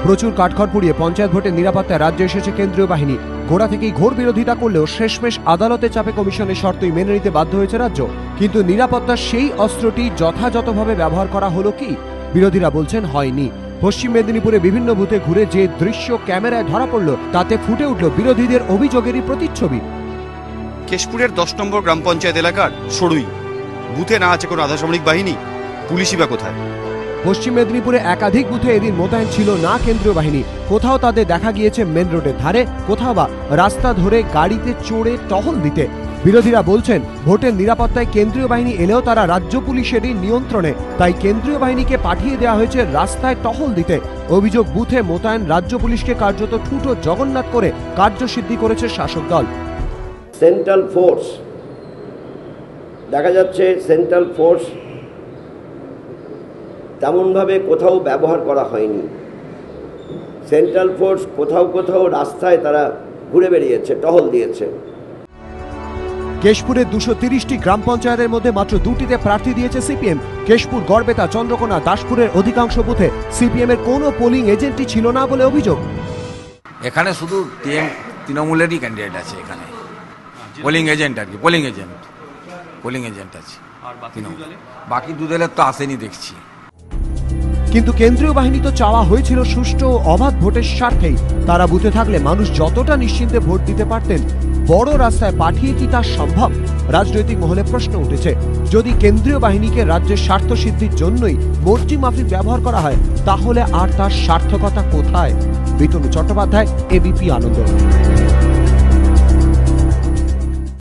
প্রচুর কাঠখড় পুড়িয়ে পঞ্চায়েত ভোটের নিরাপত্তায় রাজ্যে এসেছে কেন্দ্রীয় বাহিনী। গোড়া থেকেই ঘোর বিরোধিতা করলেও শেষমেশ আদালতের চাপে কমিশনের শর্তই মেনে নিতে বাধ্য হয়েছে রাজ্য। কিন্তু নিরাপত্তার সেই অস্ত্রটি যথাযথভাবে ব্যবহার করা হলো কি? বিরোধীরা বলছেন হয়নি। পশ্চিম মেদিনীপুরে বিভিন্ন বুথে ঘুরে যে দৃশ্য ক্যামেরায় ধরা পড়ল তাতে ফুটে উঠল বিরোধীদের অভিযোগেরই প্রতিচ্ছবি। কেশপুরের 10 নম্বর গ্রাম পঞ্চায়েত এলাকার সরুই বুথে না আছে কোনো আধাসামরিক বাহিনী, পুলিশই বা কোথায়? পশ্চিম মেদিনীপুরে একাধিক বুথে এদিন মোতায়েন ছিল না কেন্দ্রীয় বাহিনী। কোথাও তাদের দেখা গিয়েছে মেন রোডের ধারে, কোথাও বা রাস্তা ধরে গাড়িতে চড়ে টহল দিতে। বিরোধীরা বলছেন ভোটের নিরাপত্তায় কেন্দ্রীয় বাহিনী এলেও তারা রাজ্য পুলিশেরই নিয়ন্ত্রণে, তাই কেন্দ্রীয় বাহিনীকে পাঠিয়ে দেওয়া হয়েছে রাস্তায় টহল দিতে। অভিযোগ, বুথে মোতায়েন রাজ্য পুলিশকে কার্যত ঠুটো জগন্নাথ করে কার্যসিদ্ধি করেছে শাসক দল। সেন্ট্রাল ফোর্স দেখা যাচ্ছে, সেন্ট্রাল ফোর্স তেমনভাবে কোথাও ব্যবহার করা হয়নি। সেন্ট্রাল ফোর্স কোথাও কোথাও রাস্তায় তারা ঘুরে বেরিয়েছে, টহল দিয়েছে। কেশপুরের 230টি গ্রাম পঞ্চায়েতের মধ্যে মাত্র 2টিতে প্রার্থী দিয়েছে সিপিএম। কেশপুর, গড়বেতা, চন্দ্রকোনা, দাসপুরের অধিকাংশ বুথে সিপিএম এর কোনো পোলিং এজেন্টই ছিল না বলে অভিযোগ। এখানে শুধু তৃণমূলেরই ক্যান্ডিডেট আছে, এখানে পোলিং এজেন্ট আর কি, পোলিং এজেন্ট আছে। বাকি দু দলের তো আসেনি দেখছি। কিন্তু কেন্দ্রীয় বাহিনী তো চাওয়া হয়েছিল সুষ্ঠু ও অবাধ ভোটের স্বার্থেই। তারা বুথে থাকলে মানুষ যতটা নিশ্চিন্তে ভোট দিতে পারতেন, বড় রাস্তায় পাঠিয়ে কি তা সম্ভব? রাজনৈতিক মহলে প্রশ্ন উঠেছে, যদি কেন্দ্রীয় বাহিনীকে রাজ্যের স্বার্থ সিদ্ধির জন্যই মর্জি মাফিক ব্যবহার করা হয়, তাহলে আর তার সার্থকতা কোথায়? বিতনু চট্টোপাধ্যায়, এবিপি আনন্দ।